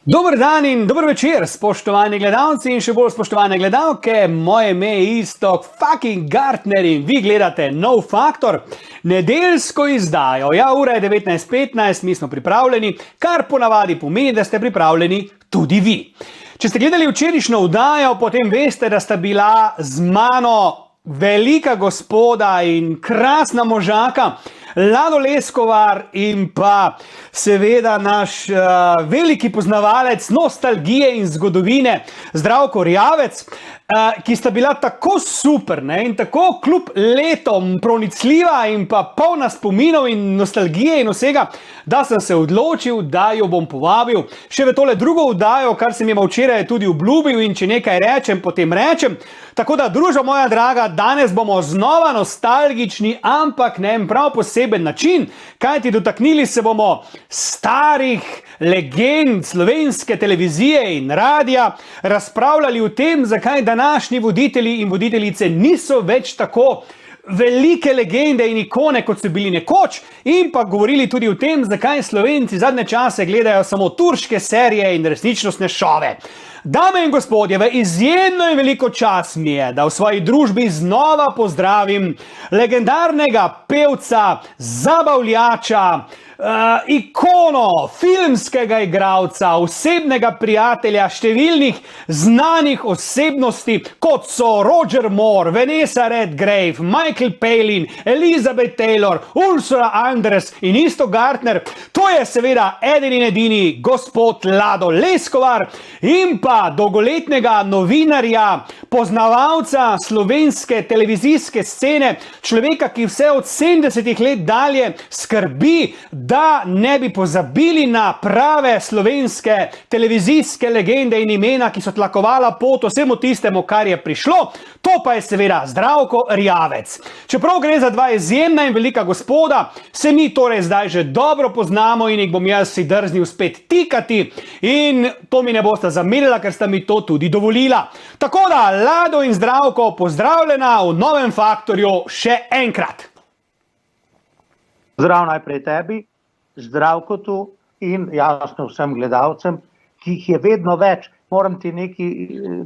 Dober dan in dober večer, spoštovani gledalci in še bolj spoštovane gledalke. Moje ime je Iztok fucking Gartner in vi gledate Nov Faktor, nedeljsko izdajo. Ja, ura je 19:15, mi smo pripravljeni, kar ponavadi pomeni, da ste pripravljeni tudi vi. Če ste gledali včerajšnjo oddajo, potem veste, da sta bila z mano velika gospoda in krasna možaka, Lado Leskovar in pa seveda naš veliki poznavalec nostalgije in zgodovine Zdravko Rjavec, ki sta bila tako super, ne, in tako kljub letom pronicljiva in pa polna spominov in nostalgije in vsega, da sem se odločil, da jo bom povabil še v tole drugo oddajo, kar sem jima včeraj tudi obljubil, in če nekaj rečem, potem rečem. Tako da, družba moja draga, danes bomo znova nostalgični, ampak na en prav poseben način, kajti dotaknili se bomo starih legend slovenske televizije in radija, razpravljali o tem, zakaj današnji voditelji in voditeljice niso več tako velike legende in ikone, kot so bili nekoč, in pa govorili tudi o tem, zakaj Slovenci zadnje čase gledajo samo turške serije in resničnostne šove. Dame in gospodje, v izjemno in veliko čast mi je, da v svoji družbi znova pozdravim legendarnega pevca, zabavljača, ikono, filmskega igralca, osebnega prijatelja številnih znanih osebnosti, kot so Roger Moore, Vanessa Redgrave, Michael Palin, Elizabeth Taylor, Ursula Andress in Isto Gartner. To je seveda eden in edini gospod Lado Leskovar in pa dolgoletnega novinarja, poznavalca slovenske televizijske scene, človeka, ki vse od 70 let dalje skrbi, da ne bi pozabili na prave slovenske televizijske legende in imena, ki so tlakovala pot vsemu tistemu, kar je prišlo. To pa je seveda Zdravko Rjavec. Čeprav gre za dva izjemna in velika gospoda, se mi torej zdaj že dobro poznamo in jih bom jaz si drznil spet tikati in to mi ne boste zamerila, ker sta mi to tudi dovolila. Tako da, Lado in Zdravko, pozdravljena v Novem Faktorju še enkrat. Zdrav najprej tebi, Zdravko tu in jasno vsem gledalcem, ki jih je vedno več. Moram ti nekaj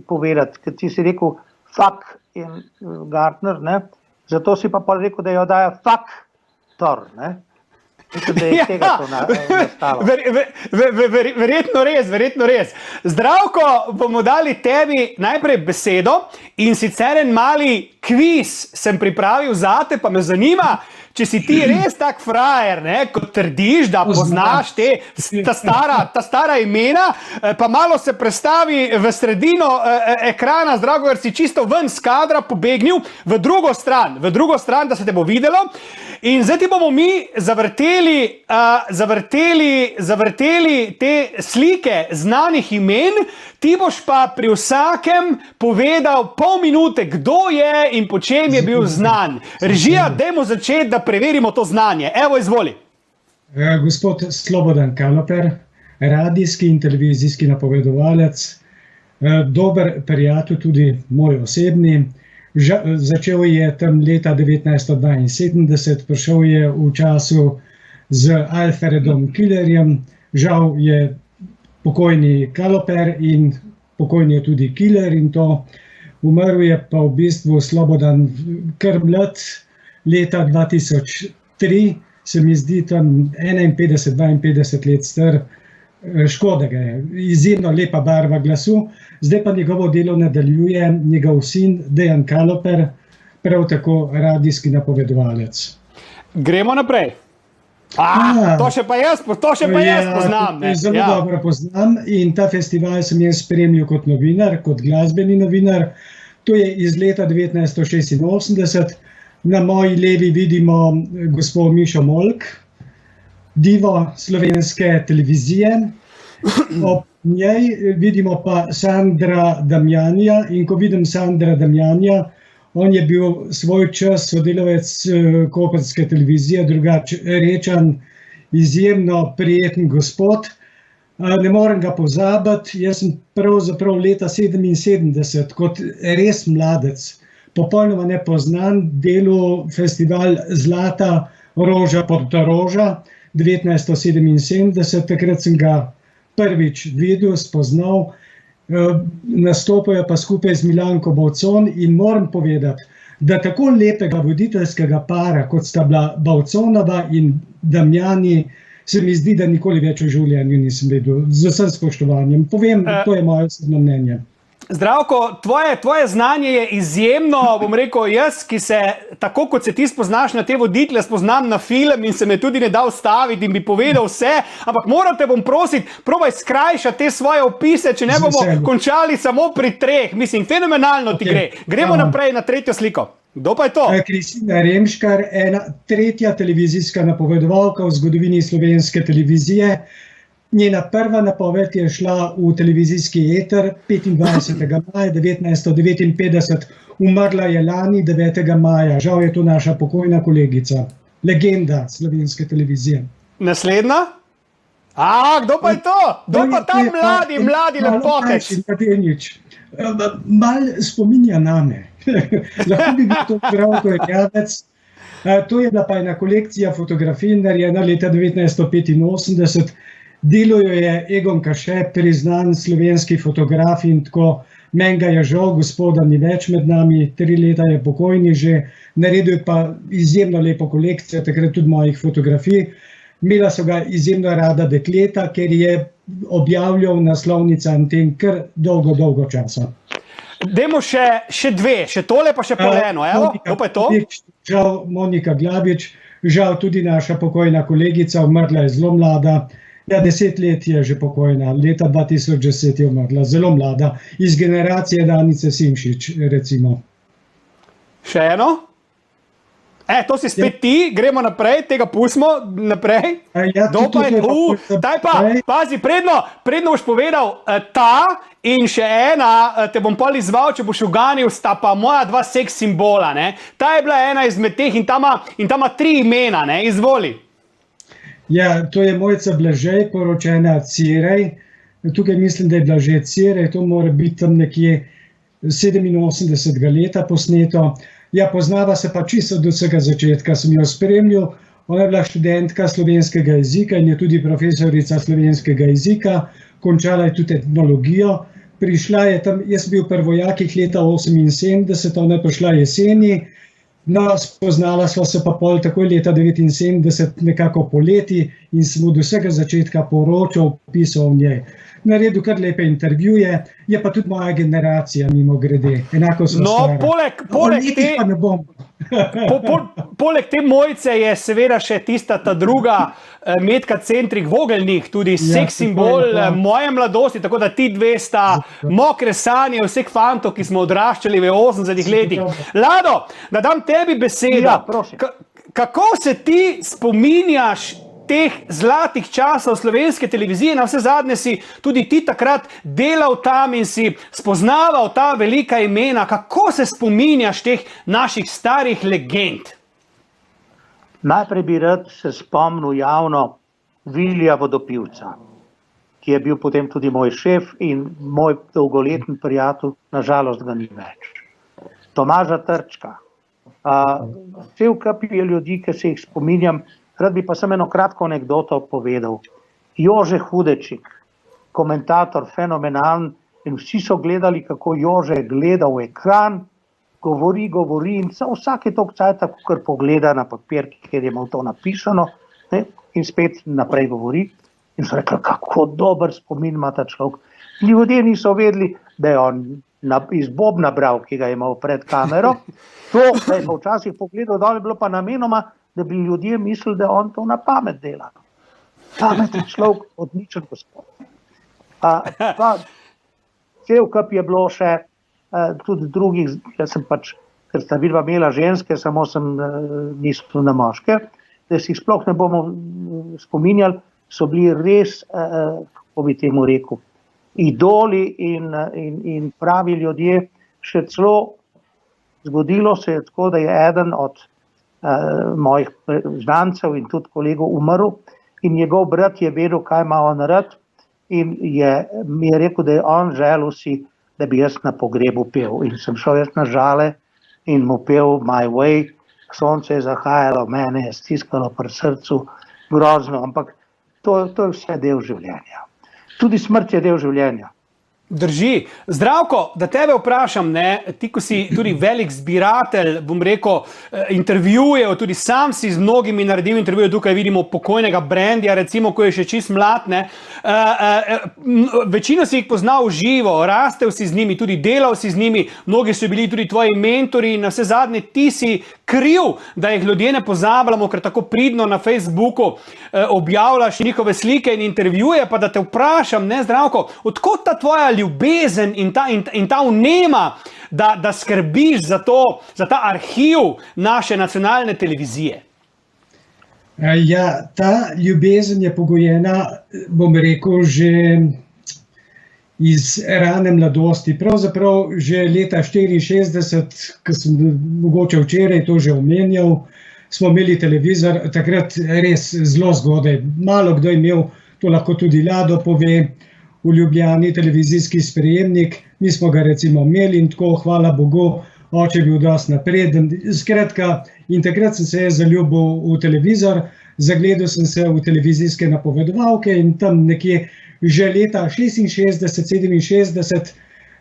povedati, ker ti si rekel fuck in Gartner, ne? Zato si pa rekel, da jo daje Faktor, ne? Mislim, da je tega to nastalo. Verjetno res. Zdravko, bomo dali tebi najprej besedo in sicer en mali kviz sem pripravil zate, pa me zanima, če si ti res tak frajer, ne, kot trdiš, da poznaš ta stara imena, pa malo se prestavi v sredino ekrana, Zdravko, ker si čisto ven z kadra pobegnil v drugo stran, da se te bo videlo. In zdaj ti bomo mi zavrteli te slike znanih imen, ti boš pa pri vsakem povedal pol minute, kdo je in po čem je bil znan. Režija, dajmo začeti, da preverimo to znanje. Evo, izvoli. Gospod Slobodan Kaloper, radijski in televizijski napovedovalec, dober prijatelj tudi moj osebni. Začel je tam leta 1972, prišel je v času z Alfredom Killerjem, žal je pokojni Kaloper in pokojni je tudi Killer in to. Umrl je pa v bistvu Slobodan kar mlad, leta 2003, se mi zdi tam 51-52 let star, škoda ga je, izjemno lepa barva glasu. Zdaj pa njegovo delo nadaljuje njegov sin Dejan Kaloper, prav tako radijski napovedovalec. Gremo naprej. To še pa jaz poznam. Zelo dobro poznam in ta festival sem jaz spremljal kot novinar, kot glasbeni novinar. To je iz leta 1986. Na moji levi vidimo gospod Mišo Molk, divo slovenske televizije. Ob njej vidimo pa Sandra Damjanja in ko vidim Sandra Damjanja, on je bil svoj čas sodelavec koprske televizije, drugače rečen, izjemno prijeten gospod. Ne morem ga pozabiti, jaz sem pravzaprav leta 1977 kot res mladec, popolnoma nepoznan, delal festival Zlata roža pod roža 1977, takrat sem ga prvič videl, spoznal, nastopajo pa skupaj z Milanko Bavcon in moram povedati, da tako lepega voditeljskega para, kot sta bila Bavconova in Damjani, se mi zdi, da nikoli več v življenju nisem videl, z vsem spoštovanjem. Povem, to je moje osebno mnenje. Zdravko, tvoje znanje je izjemno, bom rekel jaz, ki se, tako kot se ti spoznaš na te voditelje, spoznam na film in se me tudi ne da ustaviti in bi povedal vse, ampak morate bom prositi, probaj skrajšati te svoje opise, če ne bomo končali samo pri 3. Mislim, fenomenalno ti gre. Gremo naprej na 3. sliko. Kdo pa je to? Kristina Remškar, ena 3. televizijska napovedovalka v zgodovini slovenske televizije. Njena prva napoved je šla v televizijski eter 25. maja 1959, umrla je lani 9. maja. Žal je to naša pokojna kolegica, legenda slovenske televizije. Naslednja? Kdo pa je to? Kdo pa ta mladi lepotec? Mal spominja name. Lahko bi bil to Zdravko Erjavec. To je bila pa ena kolekcija fotografij, narejena leta 1985. Delo jo je Egon Kaše, priznan slovenski fotograf in tako. Meni ga je žal, gospoda ni več med nami, 3 leta je pokojni že, naredil pa izjemno lepo kolekcijo, takrat tudi mojih fotografij. Imela so ga izjemno rada dekleta, ker je objavljal naslovnica Anten kar dolgo časa. Dajmo še 2, še tole pa še poleno, evo, to pa je to? Žal Monika Glabič, žal tudi naša pokojna kolegica, umrla je zelo mlada. Ja, 10 let je že pokojna, leta 2010 je umrla, zelo mlada, iz generacije Danice Simšič, recimo. Še eno? To si spet ti, gremo naprej, tega pustimo naprej. Daj pa, pazi, predno boš povedal ta in še ena, te bom pol izval, če boš uganil, sta pa moja 2 seks simbola, ne. Ta je bila ena izmed teh in ta ima 3 imena, ne, izvoli. Ja, to je Mojca Blažej, poročena Cirej. Tukaj mislim, da je Blažej Cirej, to mora biti tam nekje 87. leta posneto. Ja, poznava se pa čisto od vsega začetka, sem jo spremljal. Ona je bila študentka slovenskega jezika in je tudi profesorica slovenskega jezika. Končala je tudi etnologijo. Prišla je tam, jaz sem bil v prvojakih leta 78, ona je prišla jeseni. No, spoznala sva se pa pol takoj leta 79, nekako poleti in sem od vsega začetka poročal, pisal o njej. Naredil kar lepe intervjuje, je pa tudi moja generacija, mimo grede. Enako sem stara. Poleg te Mojce je seveda še tista ta druga Metka Centrik Vogelnik, tudi seks simbol moje mladosti, tako da ti 2 sta mokre sanje vseh fantov, ki smo odraščali v 80 letih. Lado, da dam tebi besedo. Kako se ti spominjaš teh zlatih časov slovenske televizije, na vse zadnje si tudi ti takrat delal tam in si spoznaval ta velika imena. Kako se spominjaš teh naših starih legend? Najprej bi rad se spomnil javno Vilija Vodopivca, ki je bil potem tudi moj šef in moj dolgoletni prijatelj, nažalost ga ni več. Tomaža Trčka. Cel kup je ljudi, ki se jih spominjam. Rad bi pa sem eno kratko anekdoto povedal. Jože Hudečik, komentator, fenomenalen, in vsi so gledali, kako Jože gleda v ekran, govori in vsake toliko cajta, kar pogleda na papir, kjer je imel to napisano, ne, in spet naprej govori. In so rekli, kako dober spomin ima ta človek. Ljudje niso vedeli, da je on iz bobna bral, ki ga je imel pred kamero. To, da je pa včasih pogledal dol, je bilo pa namenoma, da bi ljudje mislili, da on to na pamet dela. Pametni človek, odličen gospod. Cel kup je bilo še tudi drugih, jaz sem pač, ker sta vidva imela ženske, samo sem mislil na moške, da si jih sploh ne bomo spominjali, so bili res, kako bi temu rekel, idoli in pravi ljudje. Še celo zgodilo se je tako, da je eden od mojih znancev in tudi kolegov umrl in njegov brat je vedel, kaj ima on rad in mi je rekel, da je on želel si, da bi jaz na pogrebu pel. In sem šel jaz na Žale in mu pel My Way, sonce je zahajalo, mene je stiskalo pri srcu, grozno, ampak to je vse del življenja. Tudi smrt je del življenja. Drži. Zdravko, da tebe vprašam, ti, ko si tudi velik zbiratelj, bom rekel, intervjujev, tudi sam si z mnogimi naredil intervjuje, tukaj vidimo pokojnega Brandija, recimo, ko je še čist mlad, večino si jih poznal v živo, rastel si z njimi, tudi delal si z njimi, mnogi so bili tudi tvoji mentori in na vse zadnje ti si kriv, da jih ljudje ne pozabljamo, ker tako pridno na Facebooku objavljaš njihove slike in intervjuje, pa da te vprašam, Zdravko, odkot ta tvoja ljubezen in ta vnema, da skrbiš za ta arhiv naše nacionalne televizije? Ja, ta ljubezen je pogojena, bom rekel, že iz rane mladosti. Pravzaprav že leta 1964, ko sem mogoče včeraj to že omenjal, smo imeli televizor, takrat res zelo zgodaj. Malo kdo je imel, to lahko tudi Lado pove, v Ljubljani televizijski sprejemnik, mi smo ga recimo imeli in tako, hvala Bogu, oče je bil dosti napreden. Skratka, in takrat sem se zaljubil v televizor, zagledal sem se v televizijske napovedovalke in tam nekje že leta 66-67,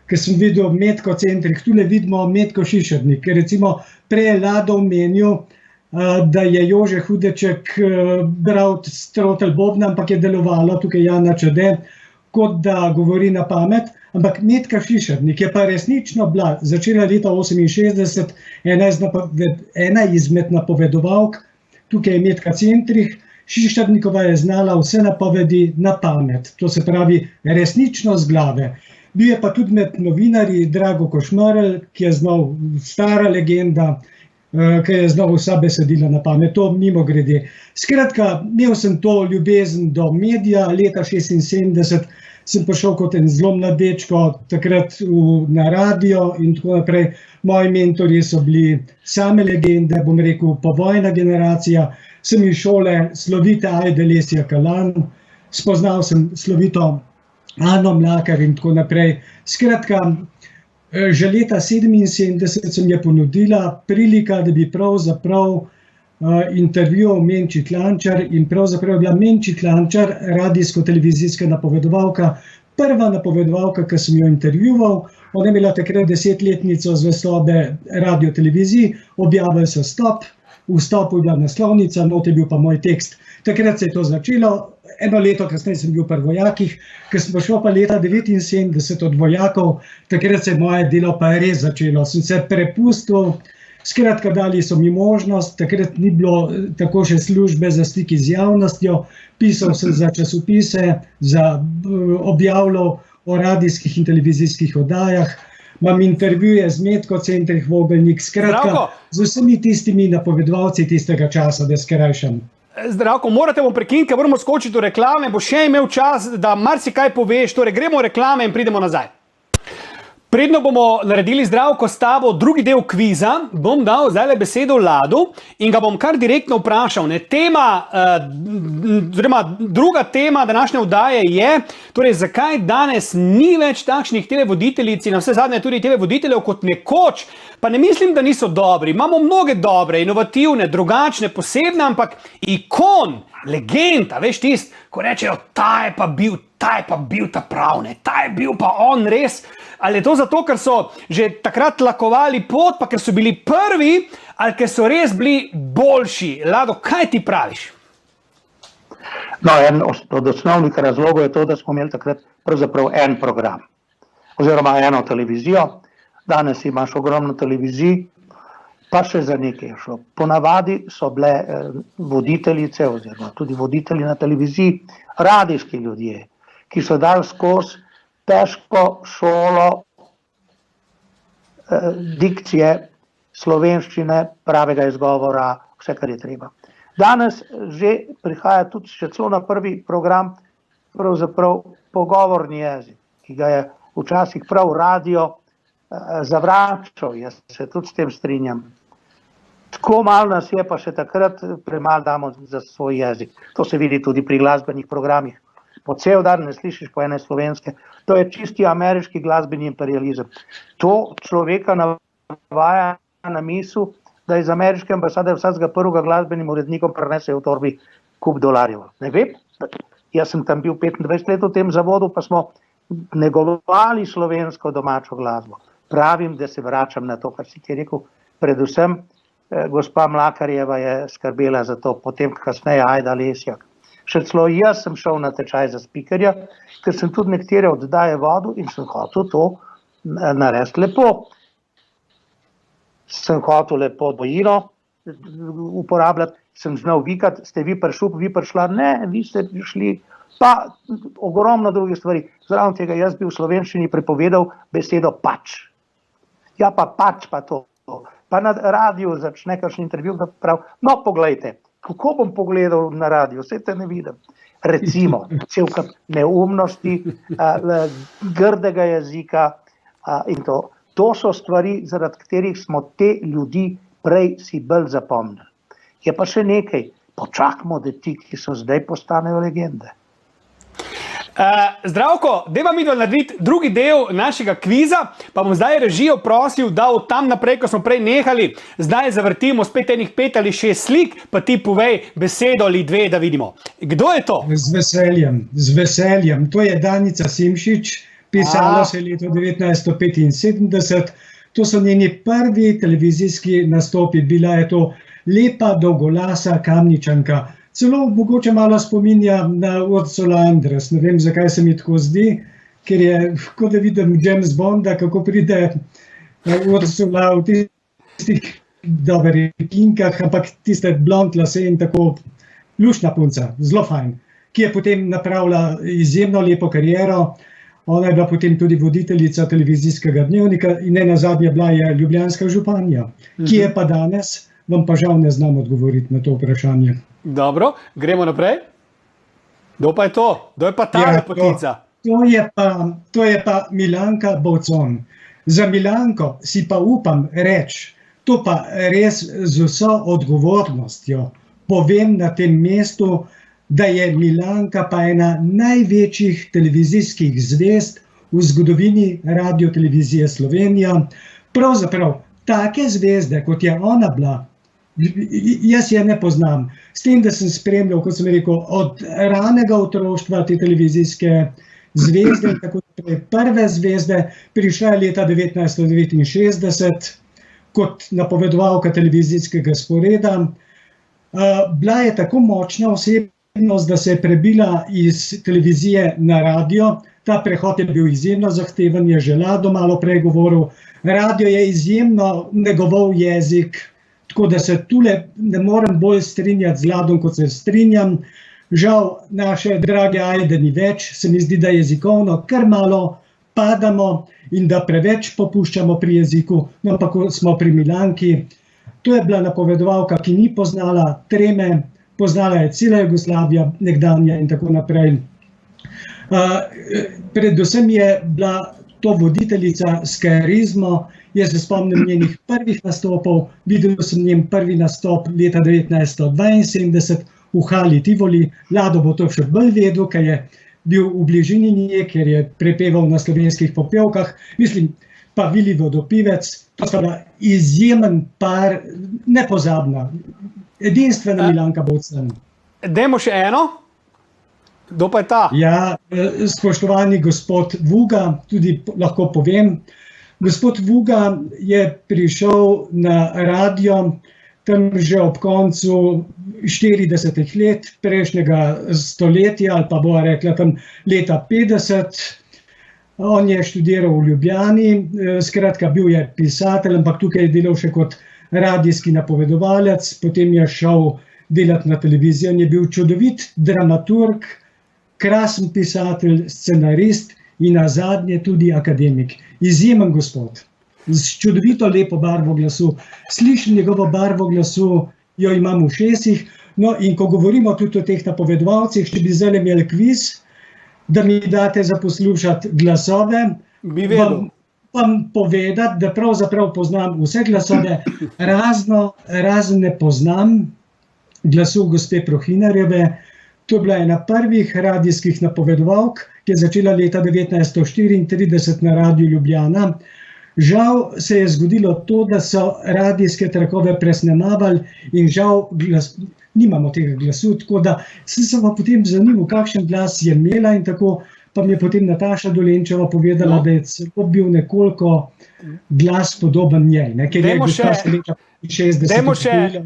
ko sem videl Metko Centrih, tule vidimo Metko Šišernik, recimo prej je Lado omenil, da je Jože Hudeček bral strotelj bobna, ampak je delovalo tukaj Jana Čade, kot da govori na pamet, ampak Metka Šišernik je pa resnično bila, začela leta 68, ena izmed napovedovalk, tukaj je Metka Centrih, Šišernikova je znala vse napovedi na pamet, to se pravi resnično z glave. Bil je pa tudi med novinarji Drago Košmarel, ki je znal, stara legenda, ki je znal vsa besedila na pamet, to mimo grede. Skratka, imel sem to ljubezen do medija, leta 76 sem prišel kot en zelo mlad dečko, takrat na radio in tako naprej. Moji mentorji so bili same legende, bom rekel, povojna generacija, sem iz šole slovite Ajde Lesja Kalan, spoznal sem slovito Ano Mlakar in tako naprej. Skratka, že leta 77 se mi je ponudila prilika, da bi pravzaprav intervjuval Menči Klančar in pravzaprav je bila Menči Klančar radijsko-televizijska napovedovalka, prva napovedovalka, ki sem jo intervjuval. Ona je imela takrat 10-letnico zvestobe radio-televiziji, objavili so Stop, v Stopu je bila naslovnica, not je bil pa moj tekst. Takrat se je to začelo, eno leto kasneje sem bil pri vojakih, ker sem prišel pa leta 79 od vojakov, takrat se je moje delo pa res začelo. Sem se prepustil, skratka dali so mi možnost, takrat ni bilo tako še službe za stiki z javnostjo, pisal sem za časopise, objavljal o radijskih in televizijskih oddajah, imam intervjuje z Metko Centrih Vogelnik, skratka z vsemi tistimi napovedovalci tistega časa, da skrajšam. Zdravko, morate bom prekiniti, ker moramo skočiti v reklame, bo še imel čas, da marsikaj poveš, torej gremo v reklame in pridemo nazaj. Predno bomo naredili, Zdravko, s tabo drugi del kviza, bom dal zdaj besedo Ladu in ga bom kar direktno vprašal. Druga tema današnje oddaje je, torej zakaj danes ni več takšnih televoditeljic in na vse zadnje tudi televoditeljev kot nekoč, pa ne mislim, da niso dobri. Imamo mnoge dobre, inovativne, drugačne, posebne, ampak ikon, legenda, veš tist, ko rečejo, ta je pa bil ta pravne, ta je bil pa on res. Ali je to zato, ker so že takrat lakovali pot, pa ker so bili prvi, ali ker so res bili boljši? Lado, kaj ti praviš? No, en od osnovnih razlogov je to, da smo imeli takrat pravzaprav en program, oziroma eno televizijo. Danes imaš ogromno televizij, pa še za nekaj je šlo. Ponavadi so bile voditeljice, oziroma tudi voditelji na televiziji, radijski ljudje, ki so dali skozi težko šolo dikcije, slovenščine, pravega izgovora, vse, kar je treba. Danes že prihaja tudi še celo na prvi program pravzaprav pogovorni jezik, ki ga je včasih prav radio zavračal, jaz se tudi s tem strinjam. Tako malo nas je, pa še takrat premalo damo za svoj jezik. To se vidi tudi pri glasbenih programih. Po cel dan ne slišiš po ene slovenske. To je čisti ameriški glasbeni imperializem. To človeka navaja na misel, da iz ameriške ambasade vsakega prvega glasbenim urednikom prinese v torbi kup dolarjev. Ne vem, Jaz sem tam bil 25 let v tem zavodu, pa smo negovali slovensko domačo glasbo. Pravim, da se vračam na to, kar si ti rekel. Predvsem gospa Mlakarjeva je skrbela za to, potem kasneje Ajda Lesjak. Še celo jaz sem šel na tečaj za spikerja, ker sem tudi nekatere oddaje vodil in sem hotel to narediti lepo. Sem hotel lepo dvojino uporabljati, sem znal vikati, ste vi prišli, vi prišla, ne, vi ste prišli, pa ogromno drugih stvari. Zraven tega jaz bi v slovenščini prepovedal besedo pač. Ja, pa pač pa to. Pa na radiju začne kakšen intervju, da prav, no, poglejte, kako bom pogledal na radiju, vse te ne vidim. Recimo, cel kup neumnosti, grdega jezika in to. To so stvari, zaradi katerih smo te ljudi prej si bolj zapomnili. Je pa še nekaj, počakamo, da ti, ki so zdaj, postanejo legende. Zdravko, dajva midva narediti drugi del našega kviza, pa bom zdaj režijo prosil, da od tam naprej, ko smo prej nehali, zdaj zavrtimo spet enih 5 ali 6 slik, pa ti povej besedo ali dve, da vidimo. Kdo je to? Z veseljem. To je Danica Simšič, pisala se leta 1975. To so njeni prvi televizijski nastopi. Bila je to lepa, dolgolasa Kamničanka. Celo mogoče malo spominja na Ursula Andress. Ne vem, zakaj se mi tako zdi, ker je, kot da vidim James Bonda, kako pride Ursula v tistih dobrih kinkah, ampak tiste blond lase in tako luštna punca, zelo fajn, ki je potem napravila izjemno lepo kariero. Ona je bila potem tudi voditeljica televizijskega dnevnika in nazadnje bila je ljubljanska županja. Ki je pa danes, vam pa žal ne znam odgovoriti na to vprašanje. Dobro, gremo naprej. Kdo pa je to? Kdo je pa ta lepotica? To je pa Milanka Bovcon. Za Milanko si pa upam reči, to pa res z vso odgovornostjo povem na tem mestu, da je Milanka pa ena največjih televizijskih zvezd v zgodovini Radiotelevizije Slovenija. Pravzaprav take zvezde, kot je ona bila, jaz je ne poznam. S tem, da sem spremljal, kot sem rekel, od ranega otroštva te televizijske zvezde, tako naprej, prve zvezde, prišla je leta 1969 kot napovedovalka televizijskega sporeda. Bila je tako močna osebnost, da se je prebila iz televizije na radio. Ta prehod je bil izjemno zahteven, je že Lado malo prej govoril. Radio je izjemno negoval jezik, tako da se tule ne morem bolj strinjati z Ladom, kot se strinjam. Žal naše drage Ajde ni več, se mi zdi, da jezikovno kar malo padamo in da preveč popuščamo pri jeziku, no pa ko smo pri Milanki. To je bila napovedovalka, ki ni poznala treme, poznala je cela Jugoslavija, nekdanja in tako naprej. Predvsem je bila to voditeljica s karizmo. Jaz se spomnim njenih prvih nastopov, videl sem njen prvi nastop leta 1972 v Hali Tivoli. Lado bo to še bolj vedel, ker je bil v bližini nje, ker je prepeval na slovenskih popevkah. Mislim, pa Vili Vodopivec, to sta bila izjemen par, nepozabna, edinstvena Milanka Bovcon. Dajmo še eno. Kdo pa je ta? Ja, spoštovani gospod Vuga, tudi lahko povem. Gospod Vuga je prišel na radio tam že ob koncu 40 let prejšnjega stoletja, ali pa bo rekla tam leta 50. On je študiral v Ljubljani, skratka bil je pisatelj, ampak tukaj je delal še kot radijski napovedovalec, potem je šel delati na televizijo in je bil čudovit dramaturg, krasen pisatelj, scenarist in nazadnje tudi akademik. Izjemen gospod, z čudovito lepo barvo glasu. Slišim njegovo barvo glasu, jo imam v ušesih. No in ko govorimo tudi o teh napovedovalcih, če bi zdaj imeli kviz, da mi date za poslušati glasove, vam povedati, da pravzaprav poznam vse glasove, razen ne poznam glasu gospe Prohinarjeve. To je bila ena prvih radijskih napovedovalk, ki je začela leta 1934 na Radiu Ljubljana. Žal se je zgodilo to, da so radijske trakove presnemavali in žal nimamo tega glasu, tako da sem pa potem zanimal, kakšen glas je imela in tako, pa mi je potem Nataša Dolenčeva povedala, da je celo bil nekoliko glas podoben njej, ne, ker je gospa se leta 60.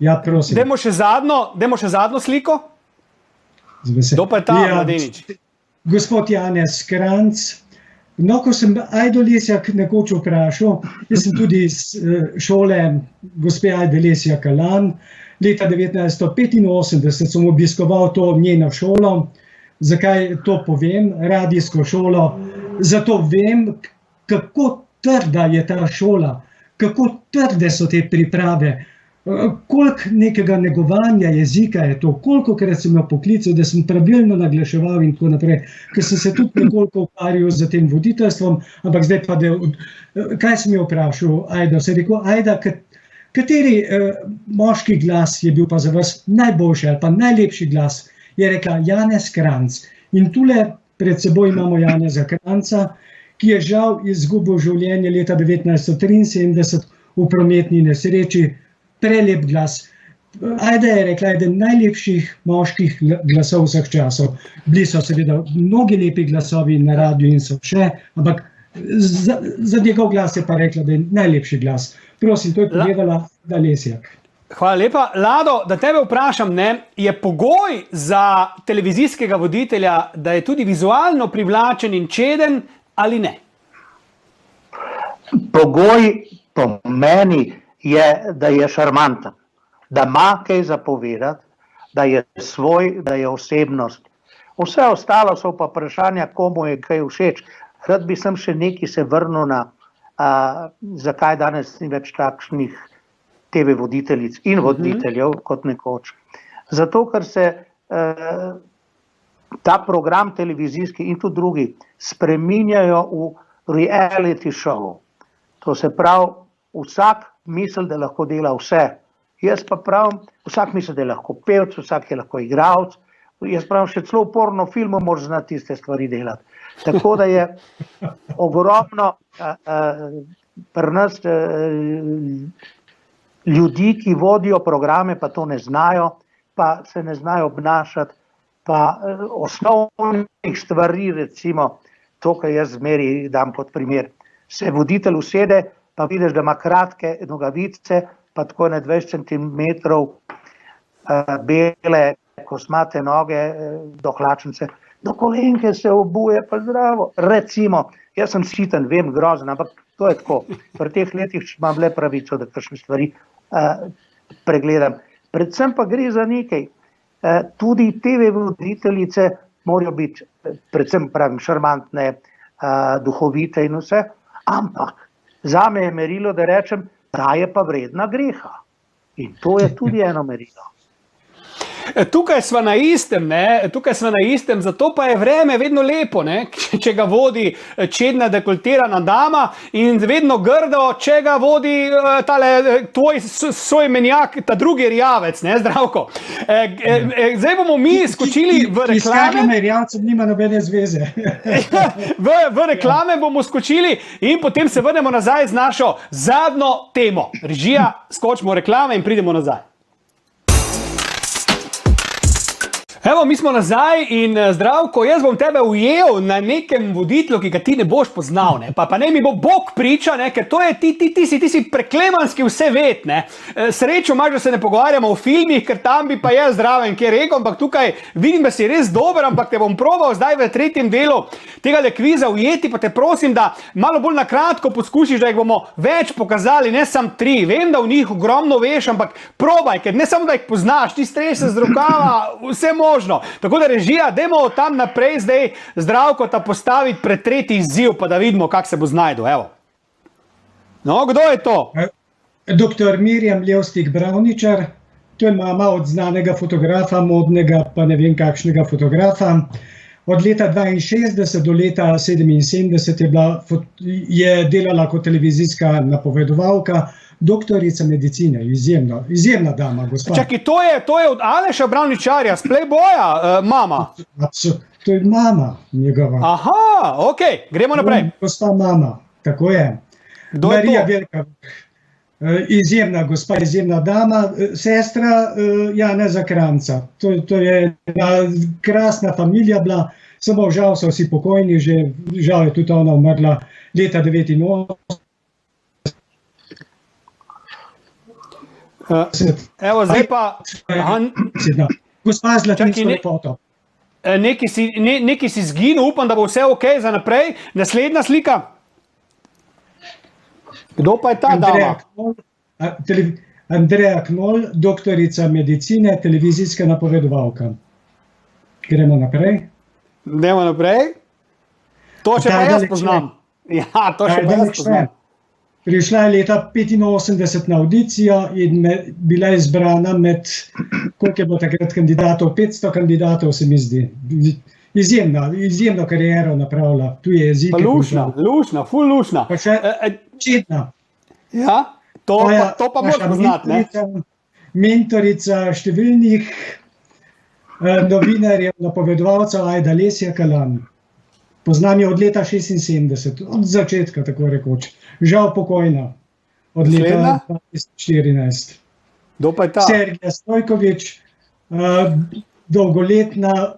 Ja, prosim. Dajmo še zadnjo sliko. Kdo pa je ta mladenič? Gospod Janez Kranjc. No, ko sem Ajdo Lesjak nekoč vprašal, jaz sem tudi iz šole gospe Ajde Lesjak Kalan, leta 1985 sem obiskoval to njeno šolo. Zakaj to povem, radijsko šolo? Zato vem, kako trda je ta šola, kako trde so te priprave, koliko nekega negovanja jezika je to, kolikokrat sem jo poklical, da sem pravilno naglaševal in tako naprej, ker sem se tudi nekoliko ukvarjal z tem voditeljstvom, ampak zdaj pa, kaj sem jo vprašal, Ajda, sem rekel, Ajda, kateri moški glas je bil pa za vas najboljši ali pa najlepši glas? Je rekla Janez Kranjc. In tule pred seboj imamo Janeza Kranjca, ki je žal izgubil življenje leta 1973 v prometni nesreči. Prelep glas. Ajda je rekla, eden najlepših moških glasov vseh časov. Bili so seveda mnogi lepi glasovi na radiju in so še, ampak za njegov glas je pa rekla, da je najlepši glas. Prosim, to je povedala Ajda Lesjak. Hvala lepa. Lado, da tebe vprašam, je pogoj za televizijskega voditelja, da je tudi vizualno privlačen in čeden ali ne? Pogoj po meni je, da je šarmanten, da ima kaj zapovedati, da je svoj, da je osebnost. Vse ostalo so pa vprašanja, komu je kaj všeč. Rad bi sem še nekaj se vrnil na, zakaj danes ni več takšnih TV voditeljic in voditeljev kot nekoč. Zato, ker se ta program televizijski in tudi drugi spreminjajo v reality show. To se pravi, vsak misli, da lahko dela vse. Jaz pa pravim, vsak misli, da je lahko pevc, vsak je lahko igralec. Jaz pravim, še celo v porno filmu moraš znati tiste stvari delati. Tako da je ogromno pri nas ljudi, ki vodijo programe, pa to ne znajo, pa se ne znajo obnašati, pa osnovnih stvari, recimo, to, kar jaz zmeri dam kot primer. Se voditelj usede, pa vidiš, da ima kratke nogavice, pa tako na 20 centimetrov bele, kosmate noge, do hlačnice, do kolenke se obuje, pa zdravo. Recimo, jaz sem siten, vem, grozen, ampak to je tako. Pri teh letih imam le pravico, da kakšne stvari pregledam. Predvsem pa gre za nekaj. Tudi TV voditeljice morajo biti, predvsem pravim, šarmantne, duhovite in vse, ampak zame je merilo, da rečem, ta je pa vredna greha. In to je tudi eno merilo. Tukaj sva na istem, zato pa je vreme vedno lepo, če ga vodi čedna dekoltirana dama in vedno grdo, če ga vodi tvoj soimenjak, ta drugi rjavec, Zdravko. Zdaj bomo mi skočili v reklame. Rjavcem nima nobene zveze. V reklame bomo skočili in potem se vrnemo nazaj z našo zadnjo temo. Režija, skočimo v reklame in pridemo nazaj. Evo, mi smo nazaj in Zdravko, jaz bom tebe ujel na nekem voditelju, ki ga ti ne boš poznal, pa ne mi bo Bog priča, ker to je, ti si preklemanski vsevet, Srečo imaš, da se ne pogovarjamo o filmih, ker tam bi pa jaz zraven kjer rekel, ampak tukaj vidim, da si res dober, ampak te bom probal zdaj v tretjem delu tega kviza ujeti, pa te prosim, da malo bolj na kratko poskušiš, da jih bomo več pokazali, ne samo 3. Vem, da v njih ogromno veš, ampak probaj, ker ne samo, da jih poznaš, ti strese z rokava, vse možno. Tako da režija, dajmo tam naprej zdaj Zdravko ta postaviti pred tretji izziv, pa da vidimo, kak se bo znajdel. Evo. No, kdo je to? Dr. Mirjam Levstik Bravničar, to je mama od znanega fotografa, modnega, pa ne vem kakšnega fotografa. Od leta 62 do leta 77 je delala kot televizijska napovedovalka, doktorica medicine, izjemna dama, gospa. Čakaj, to je od Aleša Bravničarja, s Playboya, mama? To je mama njegova. Aha, ok, gremo naprej. Gospa mama. Tako je. Kdo je Marija to? Velka, izjemna gospa, izjemna dama, sestra Janeza Kranjca. To je ena krasna familija bila, samo žal so vsi pokojni, žal je tudi ona umrla leta 89. Evo, zdaj pa... Gospa z latinsko lepoto. Neki si zginil, upam, da bo vse ok za naprej. Naslednja slika. Kdo pa je ta dama? Andreja Knoll, doktorica medicine, televizijska napovedovalka. Gremo naprej. Gremo naprej. To še pa jaz poznam. Ja, to še pa jaz poznam. Prišla je leta 85 na audicijo in bila je izbrana med, koliko je bilo takrat kandidatov, 500 kandidatov se mi zdi. Izjemno kariero napravila, tuje jezike. Pa lušna, ful lušna. Pa še čedna. Ja, to pa moraš poznati, ne? Mentorica številnih novinarjev, napovedovalcev, Ajda Lesja Kalan. Poznam jo od leta 76, od začetka, tako rekoč. Žal pokojna, od leta 2014. Kdo pa je ta? Sergija Stojkovič, dolgoletna,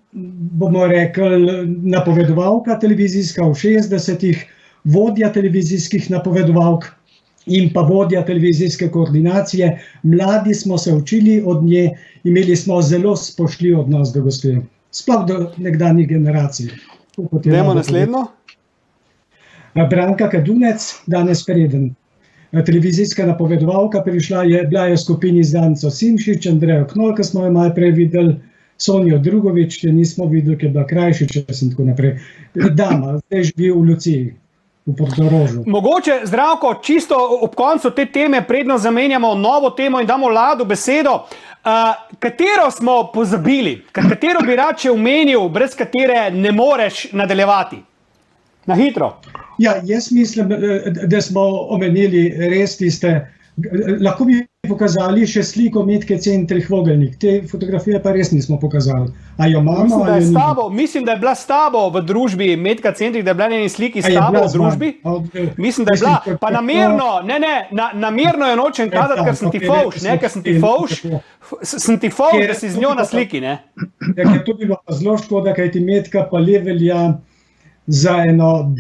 bomo rekli, napovedovalka televizijska v 60-ih, vodja televizijskih napovedovalk in pa vodja televizijske koordinacije. Mladi smo se učili od nje, imeli smo zelo spoštljiv odnos do gospe, sploh do nekdanjih generacij. Dajmo naslednjo. Branka Kadunec, danes preden. Televizijska napovedovalka, bila je v skupini z Danco Simšič, Andrejo Knoll, ki smo jo malo prej videli, Sonjo Drugovič, ki nismo videli, ki je bila Krajšič in tako naprej. Dama, zdaj živi v Luciji, v Portorožu. Mogoče, Zdravko, čisto ob koncu te teme, predno zamenjamo novo temo in damo Ladu besedo. Katero smo pozabili, katero bi rad še omenil, brez katere ne moreš nadaljevati? Na hitro. Ja, jaz mislim, da smo omenili res tiste, lahko bi pokazali še sliko Metke Centrih Vogelnik, te fotografije pa res nismo pokazali. A jo imamo? Mislim, da je bila s tabo v družbi Metka Centrih, da je bila na eni sliki s tabo v družbi. Mislim, da je bila, pa namerno jo nočem kazati, ker sem ti fovš, ne, ker sem ti fovš, da si z njo na sliki, ne. Ja, ker to bi bilo zelo škoda, kaj ti Metka pa le velja za eno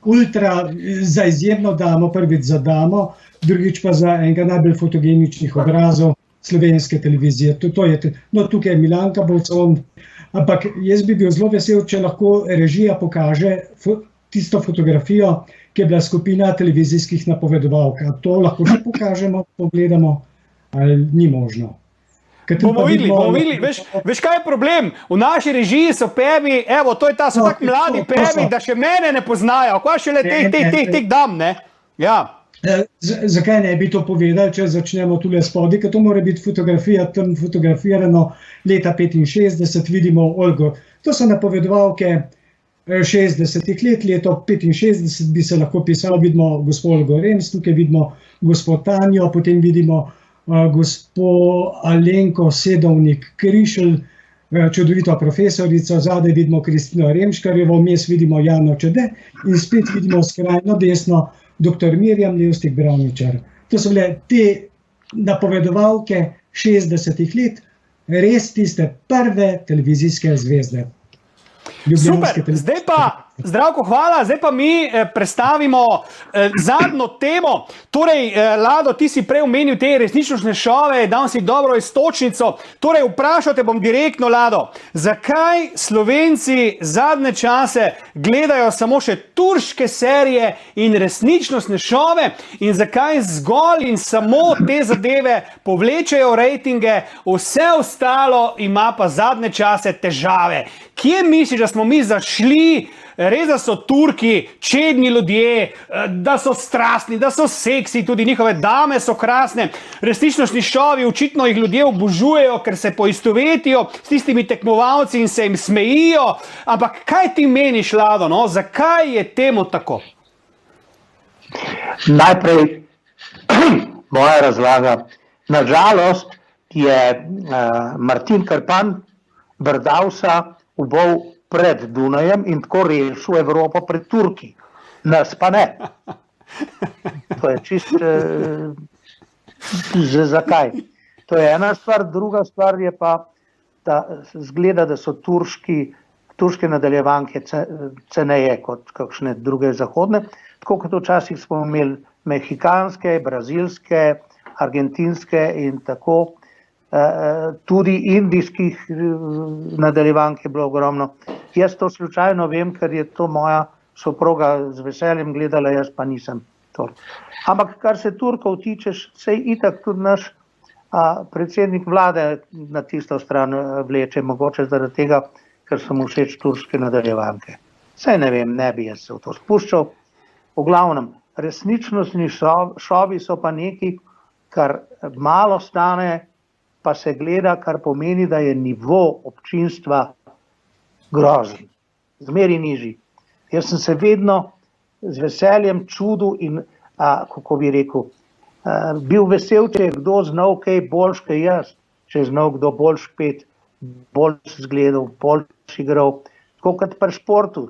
ultra, za izjemno damo, prvič za damo, drugič pa za enega najbolj fotogeničnih obrazov slovenske televizije. No, tukaj je Milanka Bovcon, ampak jaz bi bil zelo vesel, če lahko režija pokaže tisto fotografijo, ki je bila skupina televizijskih napovedovalk. To lahko še pokažemo, pogledamo, ali ni možno. Bomo videli, veš kaj je problem? V naši režiji so pevi, evo, to je ta, so tak mladi pevi, da še mene ne poznajo, kaj šele teh dam, ne? Ja. Zakaj ne bi to povedali, če začnemo tule spodaj, ker to mora biti fotografija, tam fotografirano leta 65, vidimo Olgo. To so napovedovalke 60 let, leto 65 bi se lahko pisalo, vidimo gospod Olgo Rems, tukaj vidimo gospod Tanjo, potem vidimo gospod Alenko Sedovnik Krišelj, čudovito profesorico, zadaj vidimo Kristino Remškarjevo, vmes vidimo Jano Čede in spet vidimo skrajno desno dr. Mirjam Levstik Bravničar. To so bile te napovedovalke 60 let, res tiste prve televizijske zvezde. Super, zdaj pa, Zdravko, hvala, zdaj pa mi predstavimo zadnjo temo. Torej, Lado, ti si prej omenil te resničnostne šove, dal si dobro iztočnico. Torej, vprašate bom direktno, Lado, zakaj Slovenci zadnje čase gledajo samo še turške serije in resničnostne šove in zakaj zgolj in samo te zadeve povlečejo rejtinge, vse ostalo ima pa zadnje čase težave. Kje misliš, da smo mi zašli? Res, da so Turki čedni ljudje, da so strastni, da so seksi, tudi njihove dame so krasne. Resničnostni šovi, očitno jih ljudje obožujejo, ker se poistovetijo s tistimi tekmovalci in se jim smejijo. Ampak kaj ti meniš, Lado, no? Zakaj je temu tako? Najprej moja razlaga. Nažalost je Martin Krpan Brdavsa ubol pred Dunajem in tako rešil Evropo pred Turki. Nas pa ne. To je čist... Zakaj? To je ena stvar, druga stvar je pa, da zgleda, da so turške nadaljevanke ceneje kot kakšne druge zahodne, tako kot včasih smo imeli mehikanske, brazilske, argentinske in tako, tudi indijskih nadaljevank je bilo ogromno. Jaz to slučajno vem, ker je to moja soproga z veseljem gledala, jaz pa nisem to. Ampak kar se Turkov tiče, sej itak tudi naš predsednik vlade na tisto stran vleče, mogoče zaradi tega, ker so mu všeč turške nadaljevanke. Saj ne vem, ne bi jaz se v to spuščal. V glavnem, resničnostni šovi so pa neki, kar malo stane, pa se gleda, kar pomeni, da je nivo občinstva grozen, zmeri nižji. Jaz sem se vedno z veseljem čudil in, kako bi rekel, bil vesel, če je kdo znal kaj boljš, kaj jaz, če je znal kdo boljš pet, boljš zgledal, boljš igral, tako kot pri športu.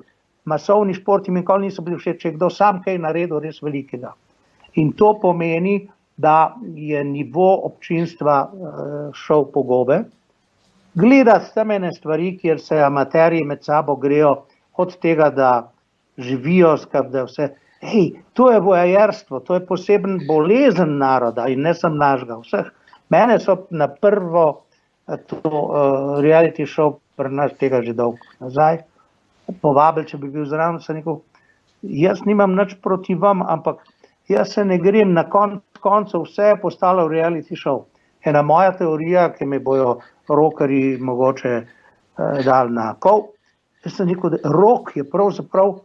Masovni športi mi nikoli niso bili všeč, če je kdo sam kaj naredil res velikega. In to pomeni, da je nivo občinstva šel po gobe. Gledati temene stvari, kjer se amaterji med sabo grejo od tega, da živijo, da vse. Hej, to je vojajerstvo, to je poseben bolezen naroda in ne sem našega vseh. Mene so na prvo reality show pri nas tega že dolgo nazaj povabili, če bi bil zraven, sem rekel, jaz nimam nič proti vam, ampak jaz se ne grem, na koncu vse je postalo reality show. Ena moja teorija, ki me bojo rokerji mogoče dali na kol, jaz sem rekel, da rock je pravzaprav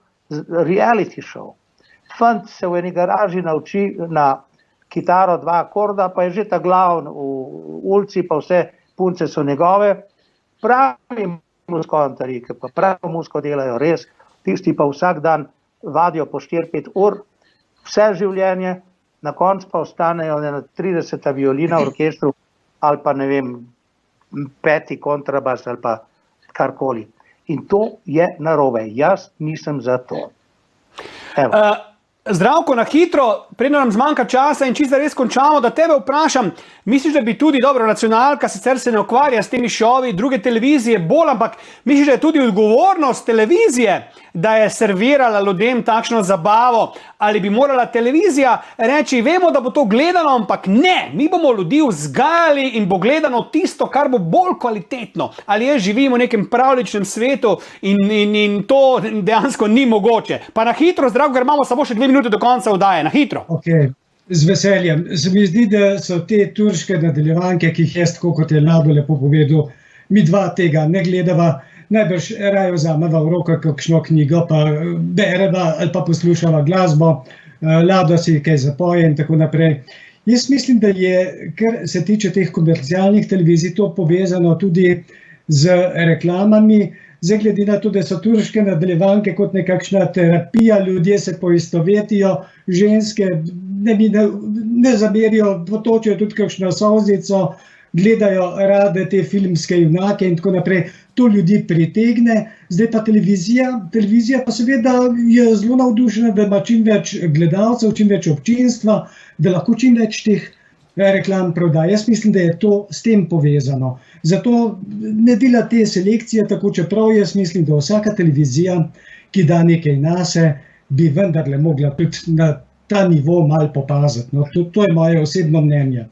reality show. Fant se v eni garaži nauči na kitaro 2 akorda, pa je že ta glavn v ulici, pa vse punce so njegove. Pravi muzikantarji, ki pa pravo muziko delajo res, tisti pa vsak dan vadijo po 4-5 ur, vse življenje, na koncu pa ostanejo na 30 violina v orkestru ali pa ne vem, 5 kontrabas ali pa karkoli. In to je narobe. Jaz nisem za to. Zdravko, na hitro, preden nam zmanjka časa in čisto res končamo, da tebe vprašam, misliš, da bi tudi, dobro, nacionalka sicer se ne ukvarja s temi šovi, druge televizije bolj, ampak misliš, da je tudi odgovornost televizije, da je servirala ljudem takšno zabavo, ali bi morala televizija reči, vemo, da bo to gledano, ampak ne, mi bomo ljudi vzgajali in bo gledano tisto, kar bo bolj kvalitetno. Ali jaz živim v nekem pravličnem svetu in to dejansko ni mogoče. Pa na hitro, Zdravko, ker imamo samo še 2 minute do konca oddaje, na hitro. Okay. Z veseljem. Se mi zdi, da so te turške nadaljevanke, ki jih jaz, tako kot je Lado lepo povedal, mi dva tega ne gledava, najbrž raje vzameva v roko kakšno knjigo, pa bereva ali pa poslušava glasbo, Lado si kaj zapoje in tako naprej. Jaz mislim, da je, kar se tiče teh komercialnih televizij, to povezano tudi z reklamami. Zdaj, glede na to, da so turške nadaljevanke kot nekakšna terapija, ljudje se poistovetijo, ženske ne zamerijo, potočijo tudi kakšno solzico, gledajo rade te filmske junake in tako naprej. To ljudi pritegne. Zdaj pa televizija pa seveda je zelo navdušena, da ima čim več gledalcev, čim več občinstva, da lahko čim več teh reklam prodaja. Jaz mislim, da je to s tem povezano. Zato ne dela te selekcije tako, čeprav jaz mislim, da vsaka televizija, ki da nekaj nase, bi vendarle mogla tudi na ta nivo malo popaziti. No, to je moje osebno mnenje.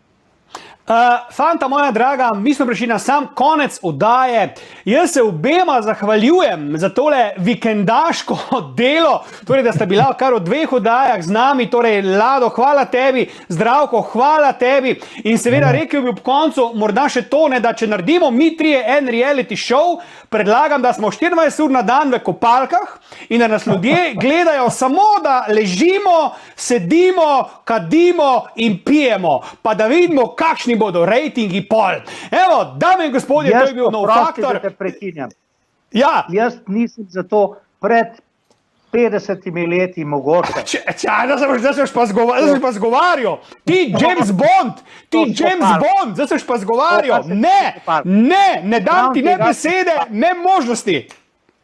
Fanta moja draga, mi smo prišli na sam konec oddaje. Jaz se obema zahvaljujem za tole vikendaško delo, torej, da sta bila kar v 2 oddajah z nami. Torej, Lado, hvala tebi, Zdravko, hvala tebi. In seveda rekel bi ob koncu morda še to, da če naredimo mi 3 en reality show, predlagam, da smo 24 ur na dan v kopalkah in da nas ljudje gledajo samo, da ležimo, sedimo, kadimo in pijemo, pa da vidimo, kakšni bodo rejtingi pol. Evo, dame in gospodje, to je bil nov faktor. Jaz te prekinjam. Ja. Jaz nisem za to pred 50 leti mogoče. Zdaj seš pa zgovarjal. Ti James Bond, zdaj seš pa zgovarjal. Ne dam ti ne besede, ne možnosti.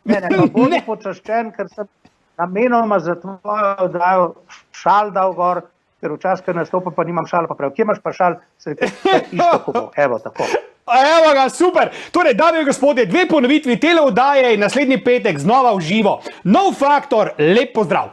Ne, bodi počaščen, ker sem namenoma za tvojo oddajo šal dal gor, ker včasih, ko nastopam, pa nimam šal, pa prav, kje imaš pa šal, se isto ko bo, evo tako. Evo ga, super. Torej, dame in gospodje, 2 ponovitvi tele oddaje in naslednji petek znova v živo. Nov Faktor, lep pozdrav.